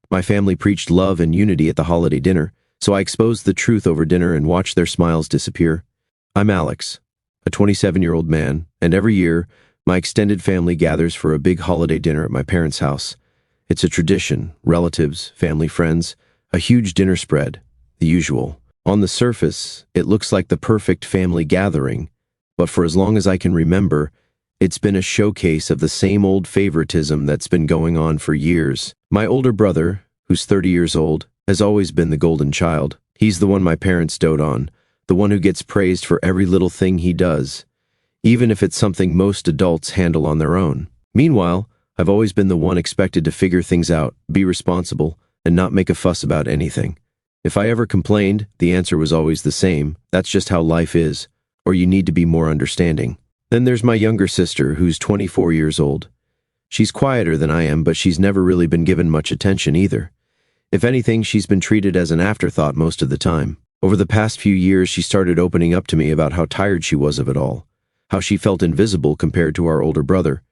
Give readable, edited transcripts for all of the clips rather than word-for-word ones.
My family preached love and unity at the holiday dinner, so I exposed the truth over dinner and watched their smiles disappear. I'm Alex, a 27-year-old man, and every year, my extended family gathers for a big holiday dinner at my parents' house. It's a tradition, relatives, family, friends, a huge dinner spread, the usual. On the surface, it looks like the perfect family gathering, but for as long as I can remember, it's been a showcase of the same old favoritism that's been going on for years. My older brother, who's 30 years old, has always been the golden child. He's the one my parents dote on, the one who gets praised for every little thing he does, even if it's something most adults handle on their own. Meanwhile, I've always been the one expected to figure things out, be responsible, and not make a fuss about anything. If I ever complained, the answer was always the same: that's just how life is, or you need to be more understanding. Then there's my younger sister, who's 24 years old. She's quieter than I am, but she's never really been given much attention either. If anything, she's been treated as an afterthought most of the time. Over the past few years, she started opening up to me about how tired she was of it all, how she felt invisible compared to our older brother,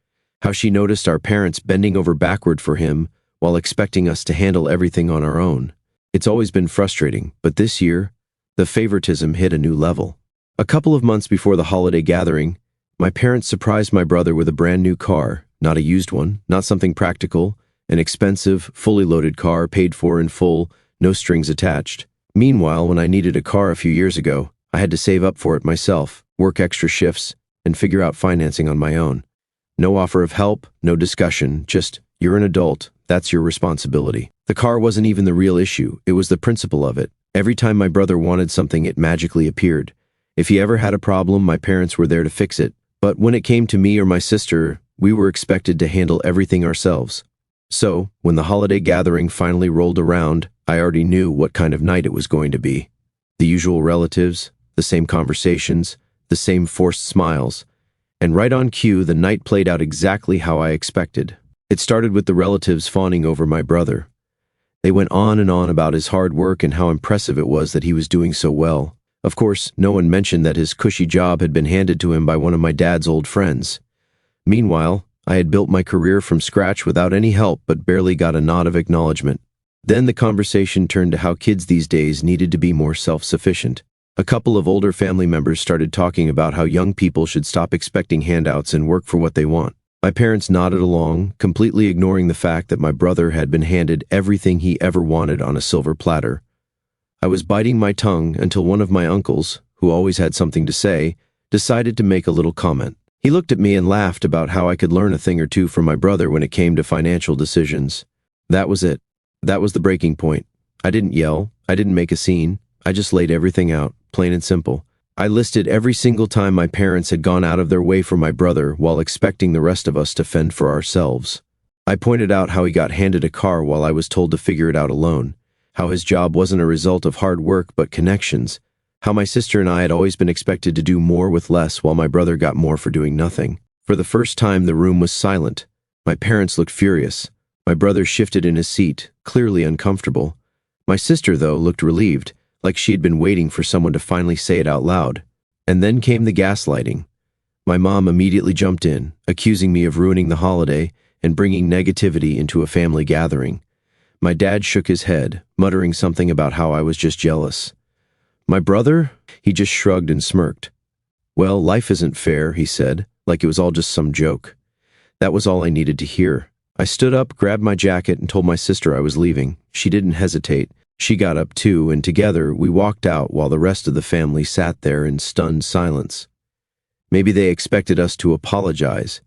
how she noticed our parents bending over backward for him while expecting us to handle everything on our own. It's always been frustrating, but this year, the favoritism hit a new level. A couple of months before the holiday gathering, my parents surprised my brother with a brand new car, not a used one, not something practical, an expensive, fully loaded car paid for in full, no strings attached. Meanwhile, when I needed a car a few years ago, I had to save up for it myself, work extra shifts, and figure out financing on my own. No offer of help, no discussion, just, you're an adult, that's your responsibility. The car wasn't even the real issue, it was the principle of it. Every time my brother wanted something, it magically appeared. If he ever had a problem, my parents were there to fix it. But when it came to me or my sister, we were expected to handle everything ourselves. So, when the holiday gathering finally rolled around, I already knew what kind of night it was going to be. The usual relatives, the same conversations, the same forced smiles. And right on cue, the night played out exactly how I expected. It started with the relatives fawning over my brother. They went on and on about his hard work and how impressive it was that he was doing so well. Of course, no one mentioned that his cushy job had been handed to him by one of my dad's old friends. Meanwhile, I had built my career from scratch without any help but barely got a nod of acknowledgement. Then the conversation turned to how kids these days needed to be more self-sufficient. A couple of older family members started talking about how young people should stop expecting handouts and work for what they want. My parents nodded along, completely ignoring the fact that my brother had been handed everything he ever wanted on a silver platter. I was biting my tongue until one of my uncles, who always had something to say, decided to make a little comment. He looked at me and laughed about how I could learn a thing or two from my brother when it came to financial decisions. That was it. That was the breaking point. I didn't yell. I didn't make a scene. I just laid everything out, plain and simple. I listed every single time my parents had gone out of their way for my brother while expecting the rest of us to fend for ourselves. I pointed out how he got handed a car while I was told to figure it out alone, how his job wasn't a result of hard work but connections, how my sister and I had always been expected to do more with less while my brother got more for doing nothing. For the first time, the room was silent. My parents looked furious. My brother shifted in his seat, clearly uncomfortable. My sister, though, looked relieved, like she had been waiting for someone to finally say it out loud. And then came the gaslighting. My mom immediately jumped in, accusing me of ruining the holiday and bringing negativity into a family gathering. My dad shook his head, muttering something about how I was just jealous. My brother? He just shrugged and smirked. Well, life isn't fair, he said, like it was all just some joke. That was all I needed to hear. I stood up, grabbed my jacket, and told my sister I was leaving. She didn't hesitate. She got up too, and together we walked out while the rest of the family sat there in stunned silence. Maybe they expected us to apologize.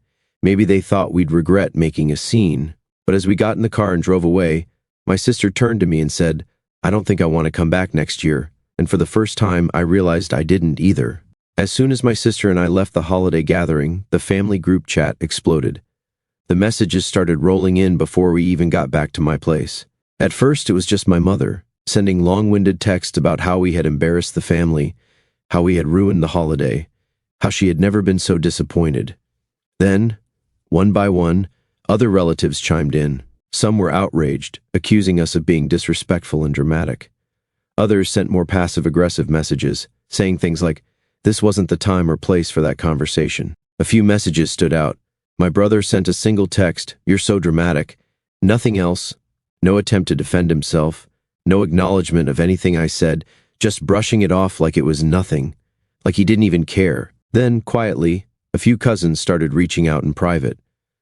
Maybe they thought we'd regret making a scene. But as we got in the car and drove away, my sister turned to me and said, I don't think I want to come back next year. And for the first time, I realized I didn't either. As soon as my sister and I left the holiday gathering, the family group chat exploded. The messages started rolling in before we even got back to my place. At first, it was just my mother, sending long-winded texts about how we had embarrassed the family, how we had ruined the holiday, how she had never been so disappointed. Then, one by one, other relatives chimed in. Some were outraged, accusing us of being disrespectful and dramatic. Others sent more passive-aggressive messages, saying things like, this wasn't the time or place for that conversation. A few messages stood out. My brother sent a single text, you're so dramatic. Nothing else. No attempt to defend himself, no acknowledgement of anything I said, just brushing it off like it was nothing, like he didn't even care. Then, quietly, a few cousins started reaching out in private.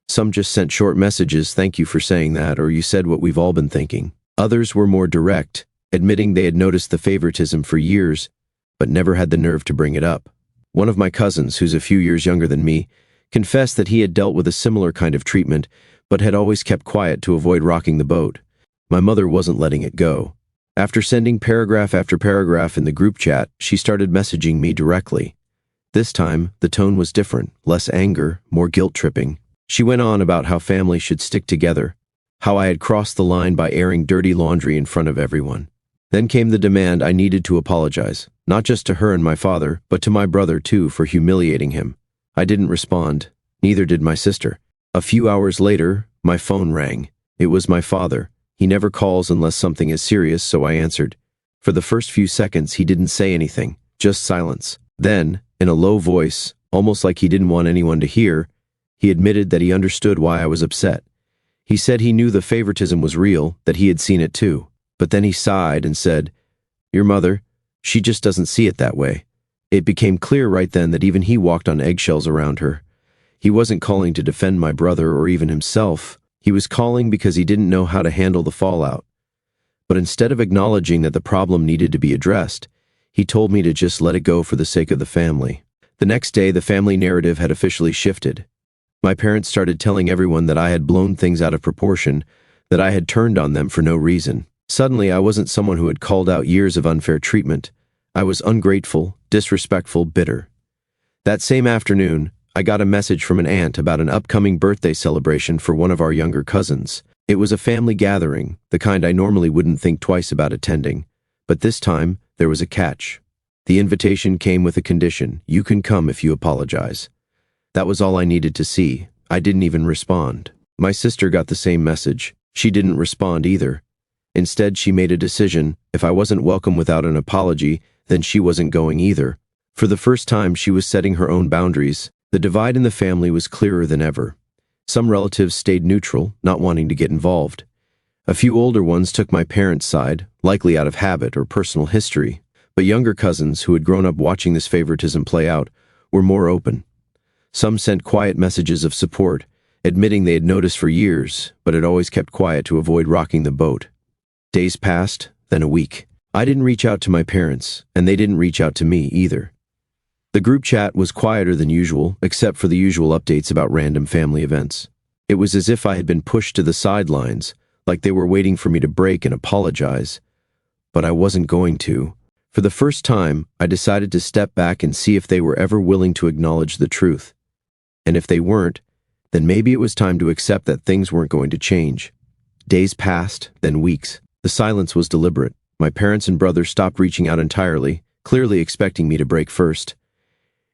Some just sent short messages, "Thank you for saying that," or "You said what we've all been thinking." Others were more direct, admitting they had noticed the favoritism for years, but never had the nerve to bring it up. One of my cousins, who's a few years younger than me, confessed that he had dealt with a similar kind of treatment, but had always kept quiet to avoid rocking the boat. My mother wasn't letting it go. After sending paragraph after paragraph in the group chat, she started messaging me directly. This time, the tone was different, less anger, more guilt-tripping. She went on about how family should stick together, how I had crossed the line by airing dirty laundry in front of everyone. Then came the demand I needed to apologize, not just to her and my father, but to my brother too, for humiliating him. I didn't respond, neither did my sister. A few hours later, my phone rang. It was my father. He never calls unless something is serious, so I answered. For the first few seconds, he didn't say anything, just silence. Then, in a low voice, almost like he didn't want anyone to hear, he admitted that he understood why I was upset. He said he knew the favoritism was real, that he had seen it too. But then he sighed and said, "Your mother, she just doesn't see it that way." It became clear right then that even he walked on eggshells around her. He wasn't calling to defend my brother or even himself. He was calling because he didn't know how to handle the fallout. But instead of acknowledging that the problem needed to be addressed, he told me to just let it go for the sake of the family. The next day, the family narrative had officially shifted. My parents started telling everyone that I had blown things out of proportion, that I had turned on them for no reason. Suddenly, I wasn't someone who had called out years of unfair treatment. I was ungrateful, disrespectful, bitter. That same afternoon, I got a message from an aunt about an upcoming birthday celebration for one of our younger cousins. It was a family gathering, the kind I normally wouldn't think twice about attending. But this time, there was a catch. The invitation came with a condition: you can come if you apologize. That was all I needed to see. I didn't even respond. My sister got the same message. She didn't respond either. Instead, she made a decision. If I wasn't welcome without an apology, then she wasn't going either. For the first time, she was setting her own boundaries. The divide in the family was clearer than ever. Some relatives stayed neutral, not wanting to get involved. A few older ones took my parents' side, likely out of habit or personal history. But younger cousins, who had grown up watching this favoritism play out, were more open. Some sent quiet messages of support, admitting they had noticed for years, but had always kept quiet to avoid rocking the boat. Days passed, then a week. I didn't reach out to my parents, and they didn't reach out to me either. The group chat was quieter than usual, except for the usual updates about random family events. It was as if I had been pushed to the sidelines, like they were waiting for me to break and apologize. But I wasn't going to. For the first time, I decided to step back and see if they were ever willing to acknowledge the truth. And if they weren't, then maybe it was time to accept that things weren't going to change. Days passed, then weeks. The silence was deliberate. My parents and brother stopped reaching out entirely, clearly expecting me to break first.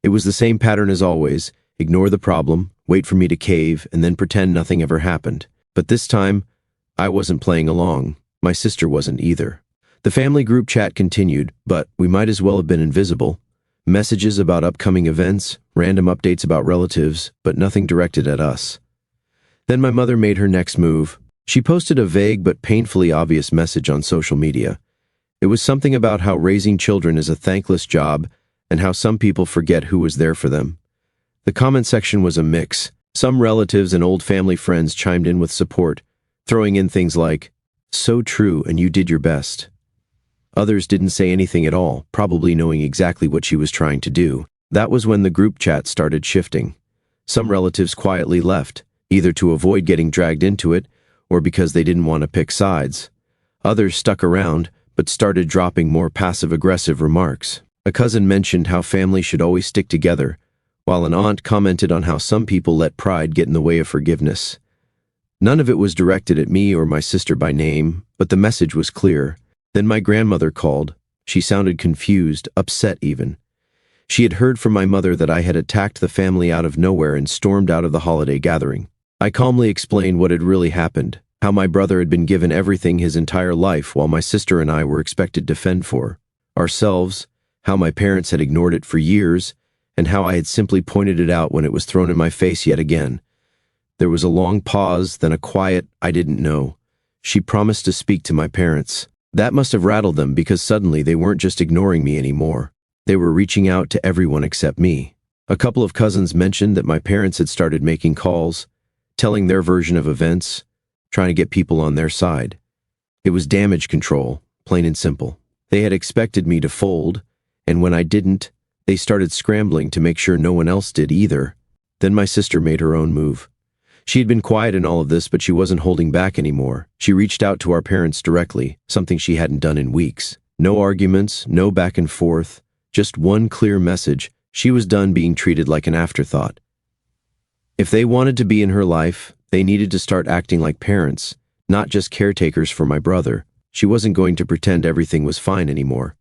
It was the same pattern as always: ignore the problem, wait for me to cave, and then pretend nothing ever happened. But this time, I wasn't playing along. My sister wasn't either. The family group chat continued, but we might as well have been invisible. Messages about upcoming events, random updates about relatives, but nothing directed at us. Then my mother made her next move. She posted a vague but painfully obvious message on social media. It was something about how raising children is a thankless job, and how some people forget who was there for them. The comment section was a mix. Some relatives and old family friends chimed in with support, throwing in things like, "So true, and you did your best." Others didn't say anything at all, probably knowing exactly what she was trying to do. That was when the group chat started shifting. Some relatives quietly left, either to avoid getting dragged into it, or because they didn't want to pick sides. Others stuck around, but started dropping more passive-aggressive remarks. A cousin mentioned how family should always stick together, while an aunt commented on how some people let pride get in the way of forgiveness. None of it was directed at me or my sister by name, but the message was clear. Then my grandmother called. She sounded confused, upset even. She had heard from my mother that I had attacked the family out of nowhere and stormed out of the holiday gathering. I calmly explained what had really happened, how my brother had been given everything his entire life while my sister and I were expected to fend for ourselves, how my parents had ignored it for years, and how I had simply pointed it out when it was thrown in my face yet again. There was a long pause, then a quiet, "I didn't know." She promised to speak to my parents. That must have rattled them because suddenly they weren't just ignoring me anymore. They were reaching out to everyone except me. A couple of cousins mentioned that my parents had started making calls, telling their version of events, trying to get people on their side. It was damage control, plain and simple. They had expected me to fold, and when I didn't, they started scrambling to make sure no one else did either. Then my sister made her own move. She had been quiet in all of this, but she wasn't holding back anymore. She reached out to our parents directly, something she hadn't done in weeks. No arguments, no back and forth, just one clear message. She was done being treated like an afterthought. If they wanted to be in her life, they needed to start acting like parents, not just caretakers for my brother. She wasn't going to pretend everything was fine anymore.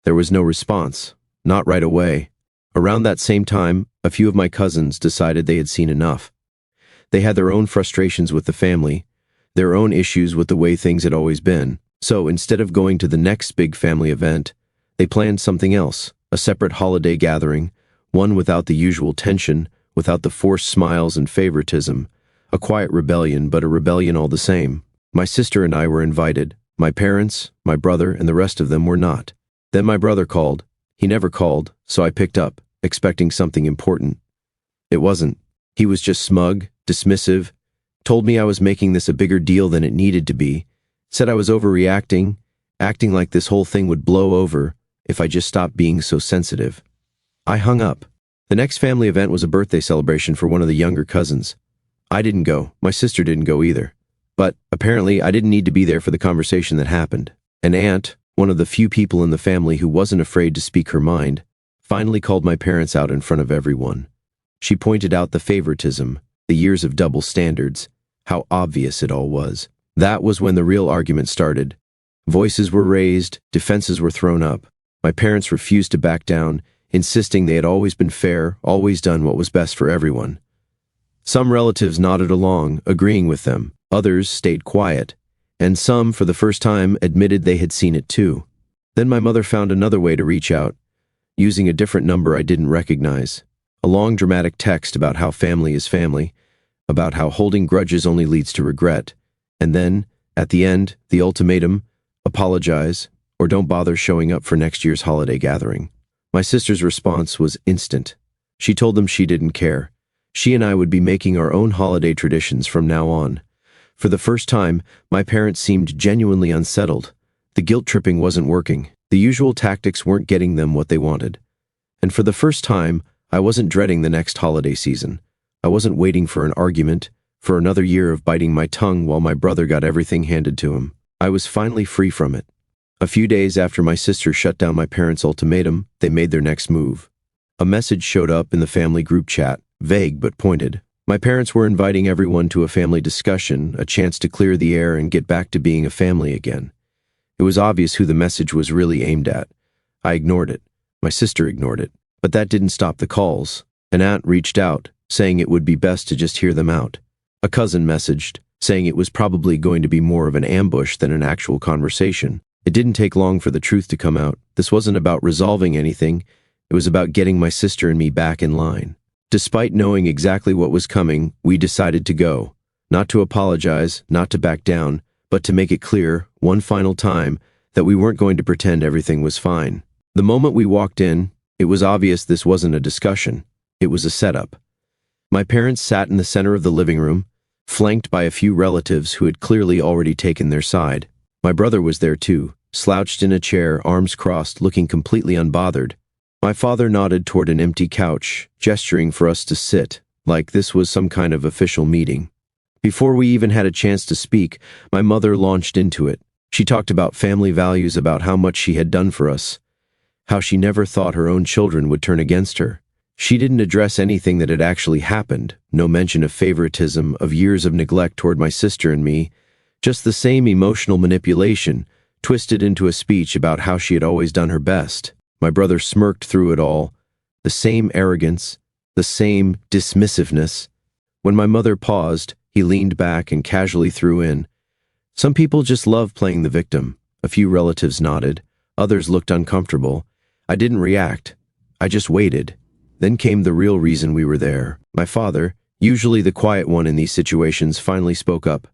There was no response, not right away. Around that same time, a few of my cousins decided they had seen enough. They had their own frustrations with the family, their own issues with the way things had always been. So instead of going to the next big family event, they planned something else, a separate holiday gathering, one without the usual tension, without the forced smiles and favoritism, a quiet rebellion, but a rebellion all the same. My sister and I were invited. My parents, my brother, and the rest of them were not. Then my brother called. He never called, so I picked up, expecting something important. It wasn't. He was just smug, dismissive, told me I was making this a bigger deal than it needed to be, said I was overreacting, acting like this whole thing would blow over if I just stopped being so sensitive. I hung up. The next family event was a birthday celebration for one of the younger cousins. I didn't go. My sister didn't go either. But apparently I didn't need to be there for the conversation that happened. An aunt, one of the few people in the family who wasn't afraid to speak her mind, finally called my parents out in front of everyone. She pointed out the favoritism, the years of double standards, how obvious it all was. That was when the real argument started. Voices were raised, defenses were thrown up. My parents refused to back down, insisting they had always been fair, always done what was best for everyone. Some relatives nodded along, agreeing with them. Others stayed quiet, and some, for the first time, admitted they had seen it too. Then my mother found another way to reach out, using a different number I didn't recognize. A long dramatic text about how family is family, about how holding grudges only leads to regret, and then, at the end, the ultimatum, apologize, or don't bother showing up for next year's holiday gathering. My sister's response was instant. She told them she didn't care. She and I would be making our own holiday traditions from now on. For the first time, my parents seemed genuinely unsettled. The guilt-tripping wasn't working. The usual tactics weren't getting them what they wanted. And for the first time, I wasn't dreading the next holiday season. I wasn't waiting for an argument, for another year of biting my tongue while my brother got everything handed to him. I was finally free from it. A few days after my sister shut down my parents' ultimatum, they made their next move. A message showed up in the family group chat, vague but pointed. My parents were inviting everyone to a family discussion, a chance to clear the air and get back to being a family again. It was obvious who the message was really aimed at. I ignored it. My sister ignored it. But that didn't stop the calls. An aunt reached out, saying it would be best to just hear them out. A cousin messaged, saying it was probably going to be more of an ambush than an actual conversation. It didn't take long for the truth to come out. This wasn't about resolving anything. It was about getting my sister and me back in line. Despite knowing exactly what was coming, we decided to go. Not to apologize, not to back down, but to make it clear, one final time, that we weren't going to pretend everything was fine. The moment we walked in, it was obvious this wasn't a discussion. It was a setup. My parents sat in the center of the living room, flanked by a few relatives who had clearly already taken their side. My brother was there too, slouched in a chair, arms crossed, looking completely unbothered. My father nodded toward an empty couch, gesturing for us to sit, like this was some kind of official meeting. Before we even had a chance to speak, my mother launched into it. She talked about family values, about how much she had done for us, how she never thought her own children would turn against her. She didn't address anything that had actually happened, no mention of favoritism, of years of neglect toward my sister and me, just the same emotional manipulation, twisted into a speech about how she had always done her best. My brother smirked through it all, the same arrogance, the same dismissiveness. When my mother paused, he leaned back and casually threw in, "Some people just love playing the victim." A few relatives nodded, others looked uncomfortable. I didn't react. I just waited. Then came the real reason we were there. My father, usually the quiet one in these situations, finally spoke up.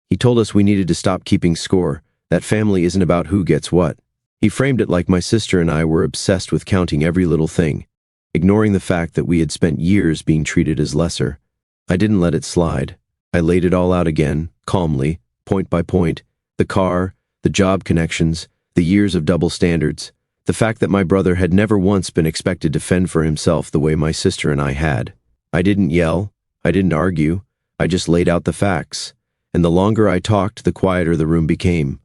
He told us we needed to stop keeping score, that family isn't about who gets what. He framed it like my sister and I were obsessed with counting every little thing, ignoring the fact that we had spent years being treated as lesser. I didn't let it slide. I laid it all out again, calmly, point by point, the car, the job connections, the years of double standards, the fact that my brother had never once been expected to fend for himself the way my sister and I had. I didn't yell, I didn't argue, I just laid out the facts. And the longer I talked, the quieter the room became.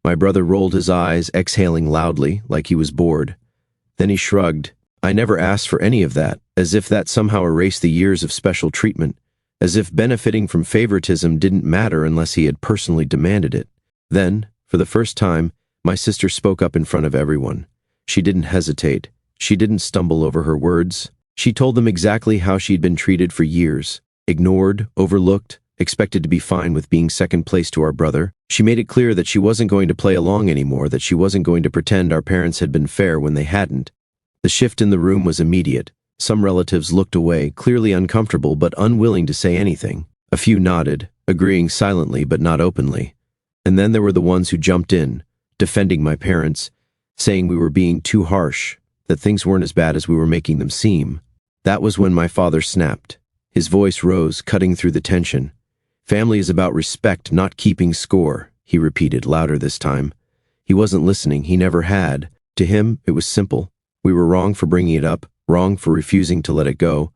My brother rolled his eyes, exhaling loudly, like he was bored. Then he shrugged. I never asked for any of that, as if that somehow erased the years of special treatment, as if benefiting from favoritism didn't matter unless he had personally demanded it. Then, for the first time, my sister spoke up in front of everyone. She didn't hesitate. She didn't stumble over her words. She told them exactly how she'd been treated for years, ignored, overlooked, expected to be fine with being second place to our brother. She made it clear that she wasn't going to play along anymore, that she wasn't going to pretend our parents had been fair when they hadn't. The shift in the room was immediate. Some relatives looked away, clearly uncomfortable but unwilling to say anything. A few nodded, agreeing silently but not openly. And then there were the ones who jumped in, defending my parents, saying we were being too harsh, that things weren't as bad as we were making them seem. That was when my father snapped. His voice rose, cutting through the tension. Family is about respect, not keeping score, he repeated, louder this time. He wasn't listening, he never had. To him, it was simple. We were wrong for bringing it up, wrong for refusing to let it go.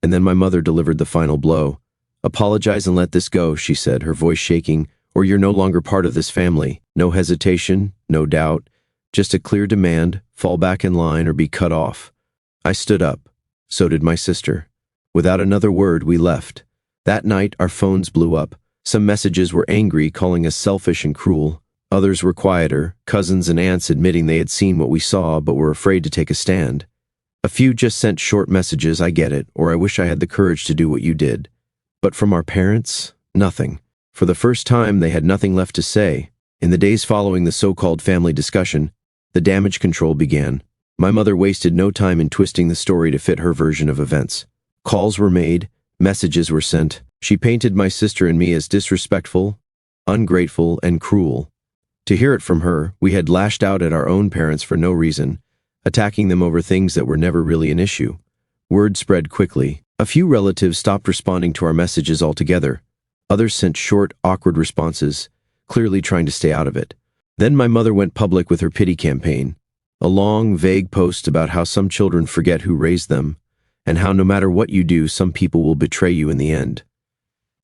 And then my mother delivered the final blow. Apologize and let this go, she said, her voice shaking, or you're no longer part of this family. No hesitation, no doubt, just a clear demand, fall back in line or be cut off. I stood up. So did my sister. Without another word, we left. That night, our phones blew up. Some messages were angry, calling us selfish and cruel. Others were quieter, cousins and aunts admitting they had seen what we saw but were afraid to take a stand. A few just sent short messages, I get it, or I wish I had the courage to do what you did. But from our parents, nothing. For the first time, they had nothing left to say. In the days following the so-called family discussion, the damage control began. My mother wasted no time in twisting the story to fit her version of events. Calls were made, messages were sent. She painted my sister and me as disrespectful, ungrateful, and cruel. To hear it from her, we had lashed out at our own parents for no reason, attacking them over things that were never really an issue. Word spread quickly. A few relatives stopped responding to our messages altogether. Others sent short, awkward responses, clearly trying to stay out of it. Then my mother went public with her pity campaign. A long, vague post about how some children forget who raised them, and how no matter what you do, some people will betray you in the end.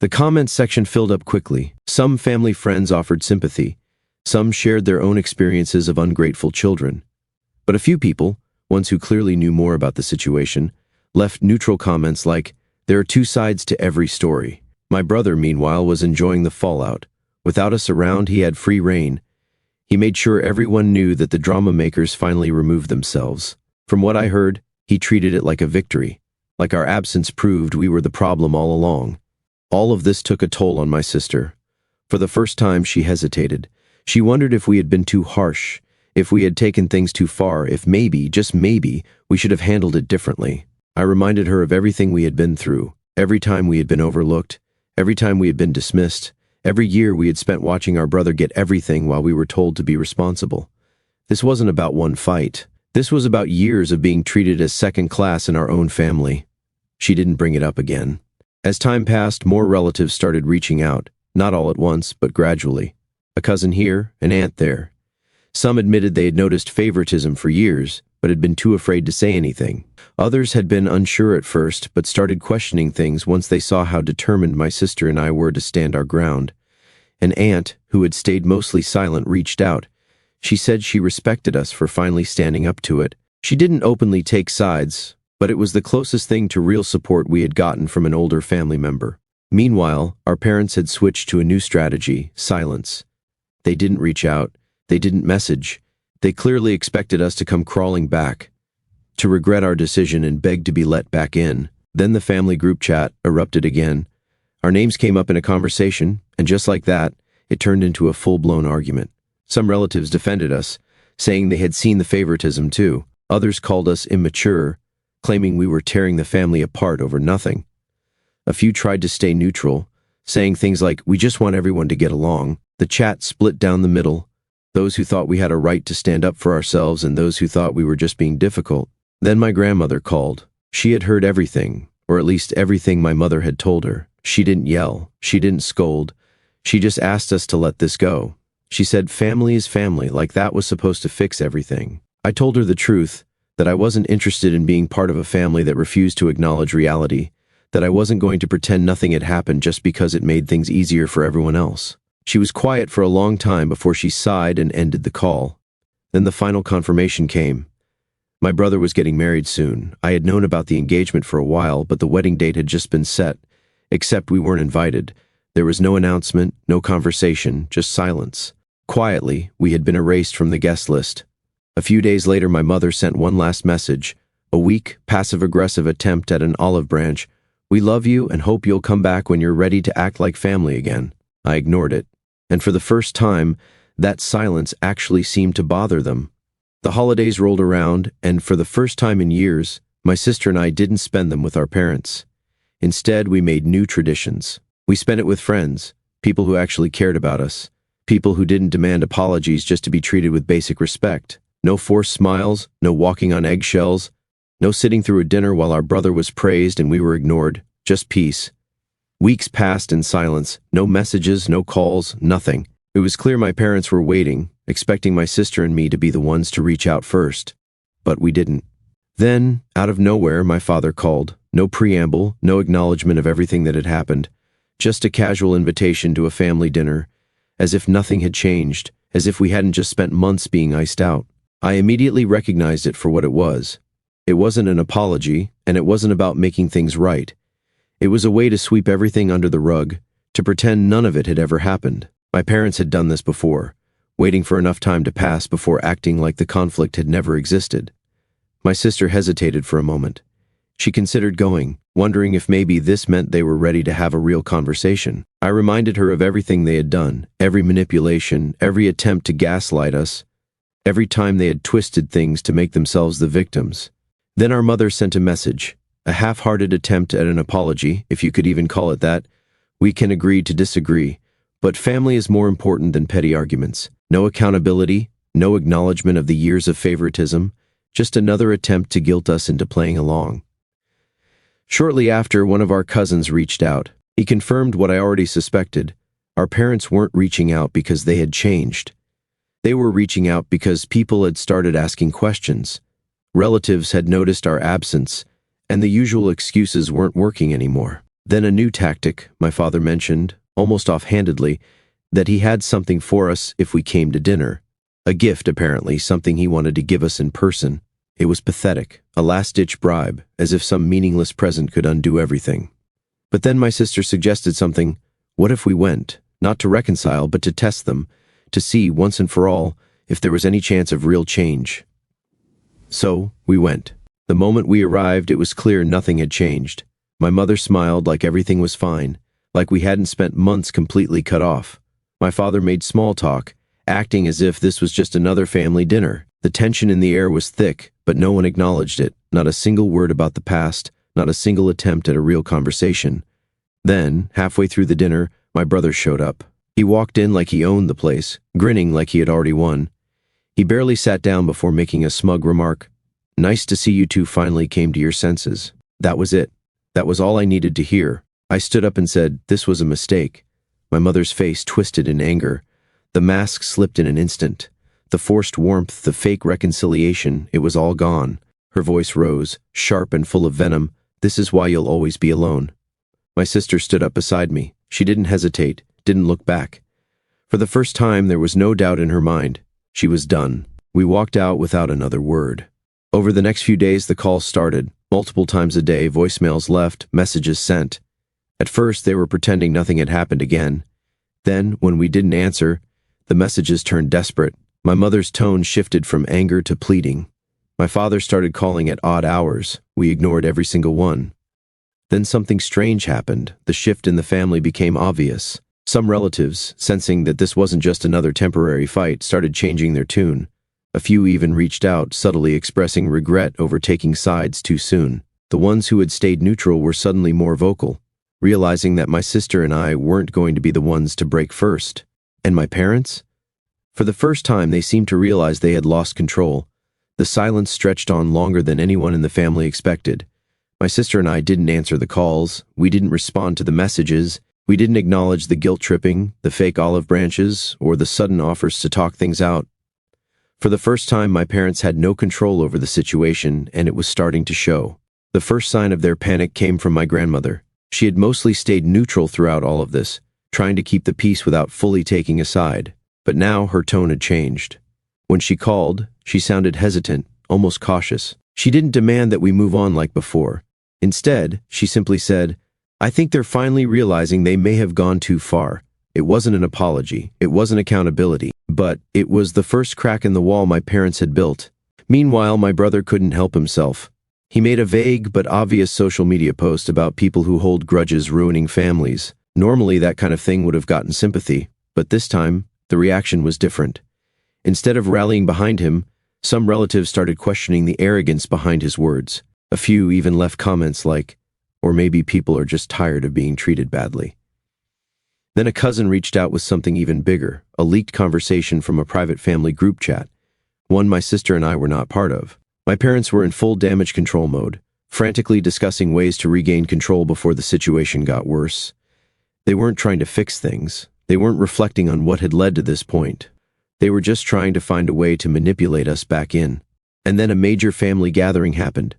The comments section filled up quickly. Some family friends offered sympathy. Some shared their own experiences of ungrateful children. But a few people, ones who clearly knew more about the situation, left neutral comments like, there are two sides to every story. My brother, meanwhile, was enjoying the fallout. Without us around, he had free rein. He made sure everyone knew that the drama makers finally removed themselves. From what I heard, he treated it like a victory, like our absence proved we were the problem all along. All of this took a toll on my sister. For the first time, she hesitated. She wondered if we had been too harsh, if we had taken things too far, if maybe, just maybe, we should have handled it differently. I reminded her of everything we had been through, every time we had been overlooked, every time we had been dismissed, every year we had spent watching our brother get everything while we were told to be responsible. This wasn't about one fight. This was about years of being treated as second class in our own family. She didn't bring it up again. As time passed, more relatives started reaching out, not all at once, but gradually. A cousin here, an aunt there. Some admitted they had noticed favoritism for years, but had been too afraid to say anything. Others had been unsure at first, but started questioning things once they saw how determined my sister and I were to stand our ground. An aunt, who had stayed mostly silent, reached out. She said she respected us for finally standing up to it. She didn't openly take sides, but it was the closest thing to real support we had gotten from an older family member. Meanwhile, our parents had switched to a new strategy: silence. They didn't reach out. They didn't message. They clearly expected us to come crawling back, to regret our decision and beg to be let back in. Then the family group chat erupted again. Our names came up in a conversation, and just like that, it turned into a full-blown argument. Some relatives defended us, saying they had seen the favoritism too. Others called us immature, claiming we were tearing the family apart over nothing. A few tried to stay neutral, saying things like, "We just want everyone to get along." The chat split down the middle, those who thought we had a right to stand up for ourselves and those who thought we were just being difficult. Then my grandmother called. She had heard everything, or at least everything my mother had told her. She didn't yell. She didn't scold. She just asked us to let this go. She said family is family, like that was supposed to fix everything. I told her the truth, that I wasn't interested in being part of a family that refused to acknowledge reality, that I wasn't going to pretend nothing had happened just because it made things easier for everyone else. She was quiet for a long time before she sighed and ended the call. Then the final confirmation came. My brother was getting married soon. I had known about the engagement for a while, but the wedding date had just been set, except we weren't invited. There was no announcement, no conversation, just silence. Quietly, we had been erased from the guest list. A few days later, my mother sent one last message, a weak, passive-aggressive attempt at an olive branch. "We love you and hope you'll come back when you're ready to act like family again." I ignored it. And for the first time, that silence actually seemed to bother them. The holidays rolled around, and for the first time in years, my sister and I didn't spend them with our parents. Instead, we made new traditions. We spent it with friends, people who actually cared about us, people who didn't demand apologies just to be treated with basic respect. No forced smiles, no walking on eggshells, no sitting through a dinner while our brother was praised and we were ignored, just peace. Weeks passed in silence, no messages, no calls, nothing. It was clear my parents were waiting, expecting my sister and me to be the ones to reach out first. But we didn't. Then, out of nowhere, my father called. No preamble, no acknowledgement of everything that had happened. Just a casual invitation to a family dinner, as if nothing had changed, as if we hadn't just spent months being iced out. I immediately recognized it for what it was. It wasn't an apology, and it wasn't about making things right. It was a way to sweep everything under the rug, to pretend none of it had ever happened. My parents had done this before, waiting for enough time to pass before acting like the conflict had never existed. My sister hesitated for a moment. She considered going, wondering if maybe this meant they were ready to have a real conversation. I reminded her of everything they had done, every manipulation, every attempt to gaslight us, every time they had twisted things to make themselves the victims. Then our mother sent a message, a half-hearted attempt at an apology, if you could even call it that. "We can agree to disagree, but family is more important than petty arguments. No accountability, no acknowledgement of the years of favoritism, just another attempt to guilt us into playing along." Shortly after, one of our cousins reached out. He confirmed what I already suspected. Our parents weren't reaching out because they had changed. They were reaching out because people had started asking questions. Relatives had noticed our absence, and the usual excuses weren't working anymore. Then a new tactic, my father mentioned, almost offhandedly, that he had something for us if we came to dinner. A gift, apparently, something he wanted to give us in person. It was pathetic, a last-ditch bribe, as if some meaningless present could undo everything. But then my sister suggested something. What if we went, not to reconcile, but to test them, to see, once and for all, if there was any chance of real change? So, we went. The moment we arrived, it was clear nothing had changed. My mother smiled like everything was fine, like we hadn't spent months completely cut off. My father made small talk, acting as if this was just another family dinner. The tension in the air was thick, but no one acknowledged it, not a single word about the past, not a single attempt at a real conversation. Then, halfway through the dinner, my brother showed up. He walked in like he owned the place, grinning like he had already won. He barely sat down before making a smug remark. "Nice to see you two finally came to your senses." That was it. That was all I needed to hear. I stood up and said, "This was a mistake." My mother's face twisted in anger. The mask slipped in an instant. The forced warmth, the fake reconciliation, it was all gone. Her voice rose, sharp and full of venom. "This is why you'll always be alone." My sister stood up beside me. She didn't hesitate, didn't look back. For the first time, there was no doubt in her mind. She was done. We walked out without another word. Over the next few days, the calls started. Multiple times a day, voicemails left, messages sent. At first, they were pretending nothing had happened again. Then, when we didn't answer, the messages turned desperate. My mother's tone shifted from anger to pleading. My father started calling at odd hours. We ignored every single one. Then something strange happened. The shift in the family became obvious. Some relatives, sensing that this wasn't just another temporary fight, started changing their tune. A few even reached out, subtly expressing regret over taking sides too soon. The ones who had stayed neutral were suddenly more vocal. realizing that my sister and I weren't going to be the ones to break first. And my parents? For the first time, they seemed to realize they had lost control. The silence stretched on longer than anyone in the family expected. My sister and I didn't answer the calls, we didn't respond to the messages, we didn't acknowledge the guilt-tripping, the fake olive branches, or the sudden offers to talk things out. For the first time, my parents had no control over the situation, and it was starting to show. The first sign of their panic came from my grandmother. She had mostly stayed neutral throughout all of this, trying to keep the peace without fully taking a side. But now her tone had changed. When she called, she sounded hesitant, almost cautious. She didn't demand that we move on like before. Instead, she simply said, "I think they're finally realizing they may have gone too far." It wasn't an apology, it wasn't accountability, but it was the first crack in the wall my parents had built. Meanwhile, my brother couldn't help himself. He made a vague but obvious social media post about people who hold grudges ruining families. Normally, that kind of thing would have gotten sympathy, but this time, the reaction was different. Instead of rallying behind him, some relatives started questioning the arrogance behind his words. A few even left comments like, "Or maybe people are just tired of being treated badly." Then a cousin reached out with something even bigger, a leaked conversation from a private family group chat, one my sister and I were not part of. My parents were in full damage control mode, frantically discussing ways to regain control before the situation got worse. They weren't trying to fix things. They weren't reflecting on what had led to this point. They were just trying to find a way to manipulate us back in. And then a major family gathering happened.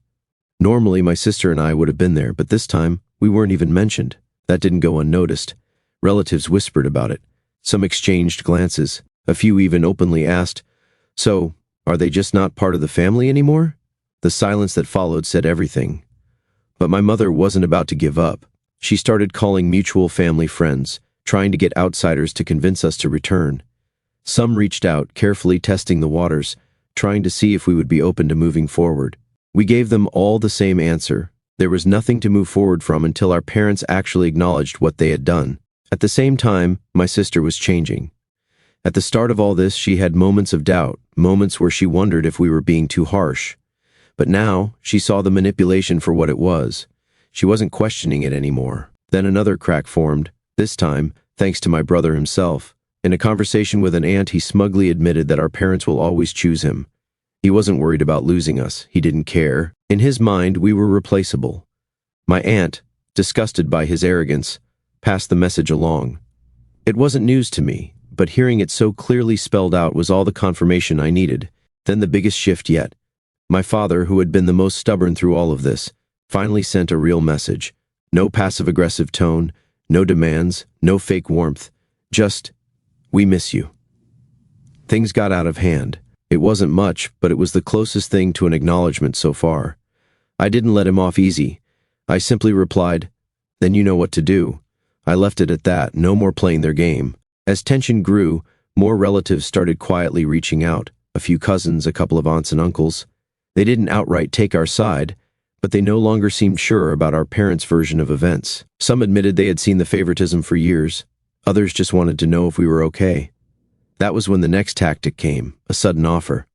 Normally, my sister and I would have been there, but this time, we weren't even mentioned. That didn't go unnoticed. Relatives whispered about it. Some exchanged glances. A few even openly asked, "So, are they just not part of the family anymore?" The silence that followed said everything. But my mother wasn't about to give up. She started calling mutual family friends, trying to get outsiders to convince us to return. Some reached out, carefully testing the waters, trying to see if we would be open to moving forward. We gave them all the same answer. There was nothing to move forward from until our parents actually acknowledged what they had done. At the same time, my sister was changing. At the start of all this, she had moments of doubt, moments where she wondered if we were being too harsh. But now, she saw the manipulation for what it was. She wasn't questioning it anymore. Then another crack formed. This time, thanks to my brother himself. In a conversation with an aunt, he smugly admitted that our parents will always choose him. He wasn't worried about losing us. He didn't care. In his mind, we were replaceable. My aunt, disgusted by his arrogance, passed the message along. It wasn't news to me, but hearing it so clearly spelled out was all the confirmation I needed. Then the biggest shift yet. My father, who had been the most stubborn through all of this, finally sent a real message. No passive-aggressive tone, no demands, no fake warmth. Just, "We miss you." Things got out of hand. It wasn't much, but it was the closest thing to an acknowledgement so far. I didn't let him off easy. I simply replied, "Then you know what to do." I left it at that, no more playing their game. As tension grew, more relatives started quietly reaching out, a few cousins, a couple of aunts and uncles. They didn't outright take our side, but they no longer seemed sure about our parents' version of events. Some admitted they had seen the favoritism for years. Others just wanted to know if we were okay. That was when the next tactic came, a sudden offer.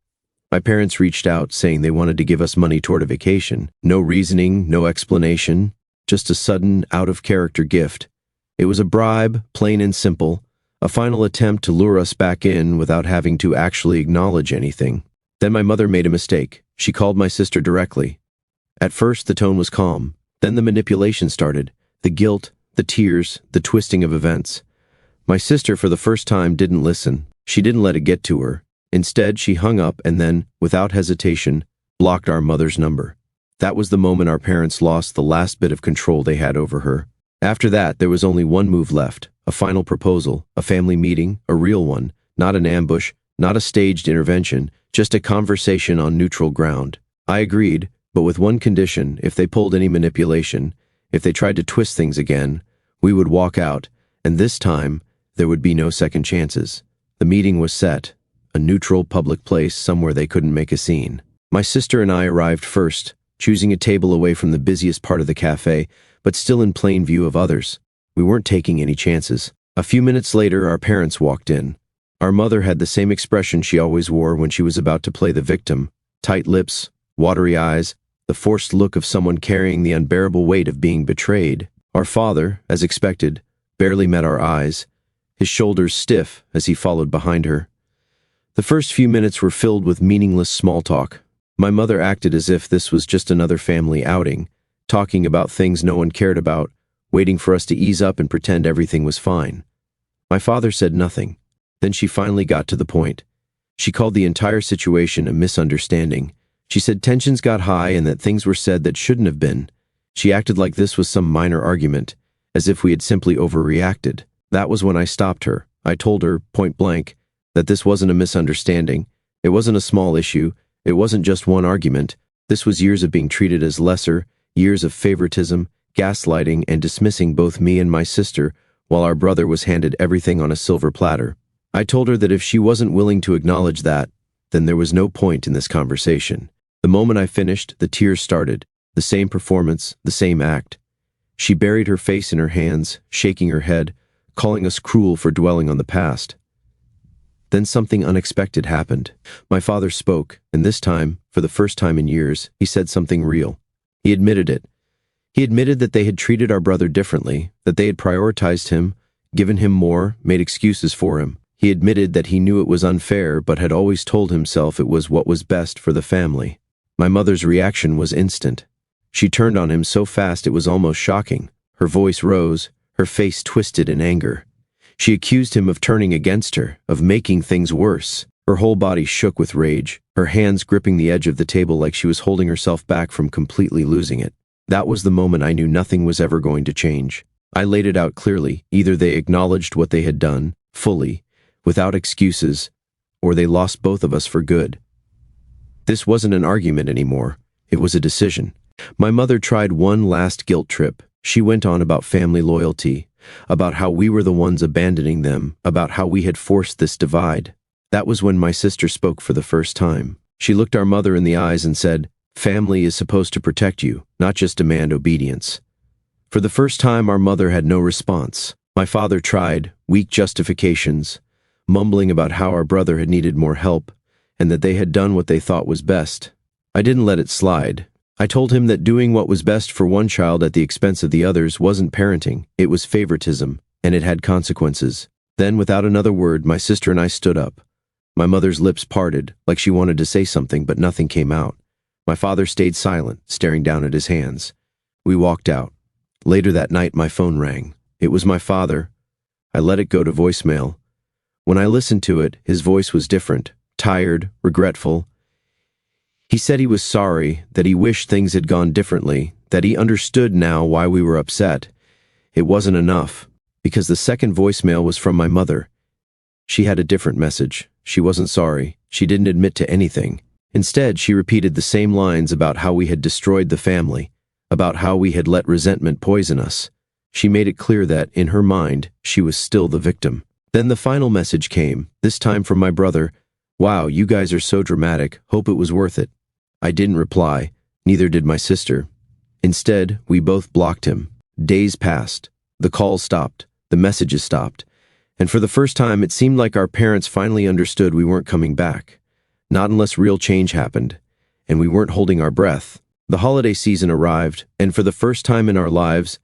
My parents reached out, saying they wanted to give us money toward a vacation. No reasoning, no explanation, just a sudden, out-of-character gift. It was a bribe, plain and simple, a final attempt to lure us back in without having to actually acknowledge anything. Then my mother made a mistake. She called my sister directly. At first, the tone was calm. Then the manipulation started. The guilt, the tears, the twisting of events. My sister, for the first time, didn't listen. She didn't let it get to her. Instead, she hung up and then, without hesitation, blocked our mother's number. That was the moment our parents lost the last bit of control they had over her. After that, there was only one move left, a final proposal, a family meeting, a real one, not an ambush, not a staged intervention, just a conversation on neutral ground. I agreed, but with one condition: if they pulled any manipulation, if they tried to twist things again, we would walk out, and this time, there would be no second chances. The meeting was set, a neutral public place somewhere they couldn't make a scene. My sister and I arrived first, choosing a table away from the busiest part of the cafe, but still in plain view of others. We weren't taking any chances. A few minutes later, our parents walked in. Our mother had the same expression she always wore when she was about to play the victim: tight lips, watery eyes, the forced look of someone carrying the unbearable weight of being betrayed. Our father, as expected, barely met our eyes, his shoulders stiff as he followed behind her. The first few minutes were filled with meaningless small talk. My mother acted as if this was just another family outing, talking about things no one cared about, waiting for us to ease up and pretend everything was fine. My father said nothing. Then she finally got to the point. She called the entire situation a misunderstanding. She said tensions got high and that things were said that shouldn't have been. She acted like this was some minor argument, as if we had simply overreacted. That was when I stopped her. I told her, point blank, that this wasn't a misunderstanding. It wasn't a small issue. It wasn't just one argument. This was years of being treated as lesser, years of favoritism, gaslighting, and dismissing both me and my sister, while our brother was handed everything on a silver platter. I told her that if she wasn't willing to acknowledge that, then there was no point in this conversation. The moment I finished, the tears started. The same performance, the same act. She buried her face in her hands, shaking her head, calling us cruel for dwelling on the past. Then something unexpected happened. My father spoke, and this time, for the first time in years, he said something real. He admitted it. He admitted that they had treated our brother differently, that they had prioritized him, given him more, made excuses for him. He admitted that he knew it was unfair, but had always told himself it was what was best for the family. My mother's reaction was instant. She turned on him so fast it was almost shocking. Her voice rose, her face twisted in anger. She accused him of turning against her, of making things worse. Her whole body shook with rage, her hands gripping the edge of the table like she was holding herself back from completely losing it. That was the moment I knew nothing was ever going to change. I laid it out clearly. Either they acknowledged what they had done, fully, without excuses, or they lost both of us for good. This wasn't an argument anymore. It was a decision. My mother tried one last guilt trip. She went on about family loyalty, about how we were the ones abandoning them, about how we had forced this divide. That was when my sister spoke for the first time. She looked our mother in the eyes and said, "Family is supposed to protect you, not just demand obedience." For the first time, our mother had no response. My father tried, weak justifications, mumbling about how our brother had needed more help, and that they had done what they thought was best. I didn't let it slide. I told him that doing what was best for one child at the expense of the others wasn't parenting, it was favoritism, and it had consequences. Then, without another word, my sister and I stood up. My mother's lips parted, like she wanted to say something, but nothing came out. My father stayed silent, staring down at his hands. We walked out. Later that night, my phone rang. It was my father. I let it go to voicemail. When I listened to it, his voice was different, tired, regretful. He said he was sorry, that he wished things had gone differently, that he understood now why we were upset. It wasn't enough, because the second voicemail was from my mother. She had a different message. She wasn't sorry. She didn't admit to anything. Instead, she repeated the same lines about how we had destroyed the family, about how we had let resentment poison us. She made it clear that, in her mind, she was still the victim. Then the final message came, this time from my brother. "Wow, you guys are so dramatic. Hope it was worth it." I didn't reply. Neither did my sister. Instead, we both blocked him. Days passed. The calls stopped. The messages stopped. And for the first time, it seemed like our parents finally understood we weren't coming back. Not unless real change happened. And we weren't holding our breath. The holiday season arrived, and for the first time in our lives,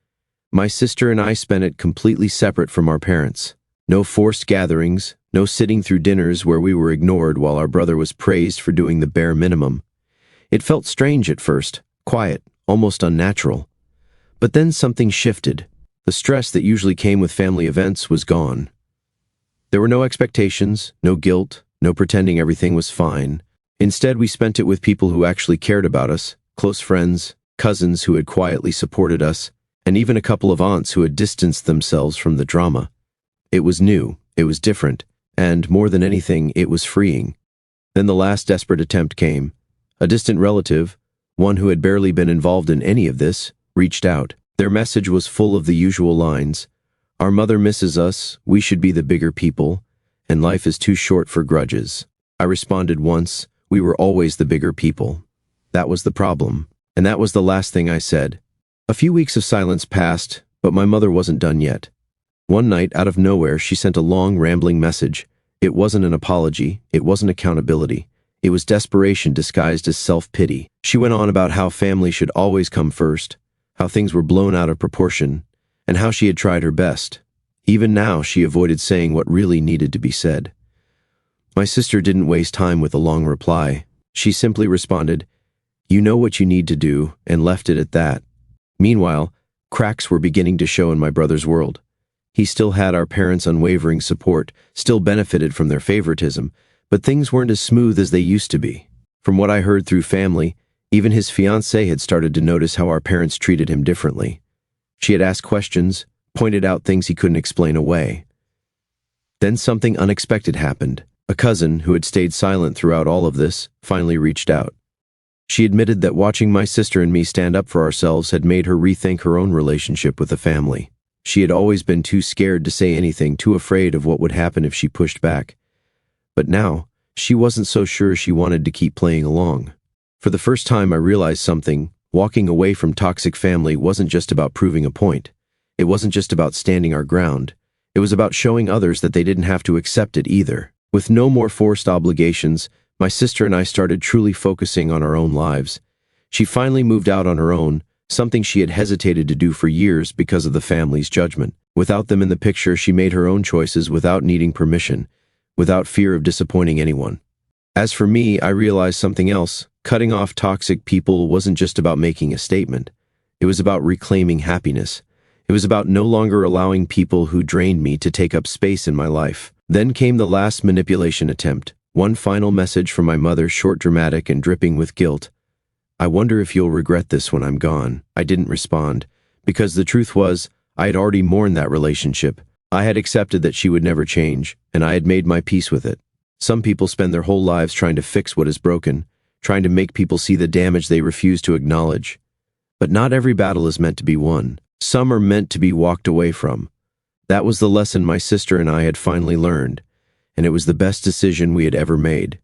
my sister and I spent it completely separate from our parents. No forced gatherings, no sitting through dinners where we were ignored while our brother was praised for doing the bare minimum. It felt strange at first, quiet, almost unnatural. But then something shifted. The stress that usually came with family events was gone. There were no expectations, no guilt, no pretending everything was fine. Instead, we spent it with people who actually cared about us, close friends, cousins who had quietly supported us, and even a couple of aunts who had distanced themselves from the drama. It was new, it was different, and, more than anything, it was freeing. Then the last desperate attempt came. A distant relative, one who had barely been involved in any of this, reached out. Their message was full of the usual lines. "Our mother misses us, we should be the bigger people, and life is too short for grudges." I responded once, "We were always the bigger people." That was the problem, and that was the last thing I said. A few weeks of silence passed, but my mother wasn't done yet. One night, out of nowhere, she sent a long, rambling message. It wasn't an apology, it wasn't accountability. It was desperation disguised as self-pity. She went on about how family should always come first, how things were blown out of proportion, and how she had tried her best. Even now, she avoided saying what really needed to be said. My sister didn't waste time with a long reply. She simply responded, "You know what you need to do," and left it at that. Meanwhile, cracks were beginning to show in my brother's world. He still had our parents' unwavering support, still benefited from their favoritism, but things weren't as smooth as they used to be. From what I heard through family, even his fiancée had started to notice how our parents treated him differently. She had asked questions, pointed out things he couldn't explain away. Then something unexpected happened. A cousin, who had stayed silent throughout all of this, finally reached out. She admitted that watching my sister and me stand up for ourselves had made her rethink her own relationship with the family. She had always been too scared to say anything, too afraid of what would happen if she pushed back. But now, she wasn't so sure she wanted to keep playing along. For the first time, I realized something. Walking away from toxic family wasn't just about proving a point. It wasn't just about standing our ground. It was about showing others that they didn't have to accept it either. With no more forced obligations, my sister and I started truly focusing on our own lives. She finally moved out on her own, something she had hesitated to do for years because of the family's judgment. Without them in the picture, she made her own choices without needing permission, without fear of disappointing anyone. As for me, I realized something else. Cutting off toxic people wasn't just about making a statement. It was about reclaiming happiness. It was about no longer allowing people who drained me to take up space in my life. Then came the last manipulation attempt. One final message from my mother, short, dramatic, and dripping with guilt. "I wonder if you'll regret this when I'm gone." I didn't respond, because the truth was, I had already mourned that relationship. I had accepted that she would never change, and I had made my peace with it. Some people spend their whole lives trying to fix what is broken, trying to make people see the damage they refuse to acknowledge. But not every battle is meant to be won. Some are meant to be walked away from. That was the lesson my sister and I had finally learned, and it was the best decision we had ever made.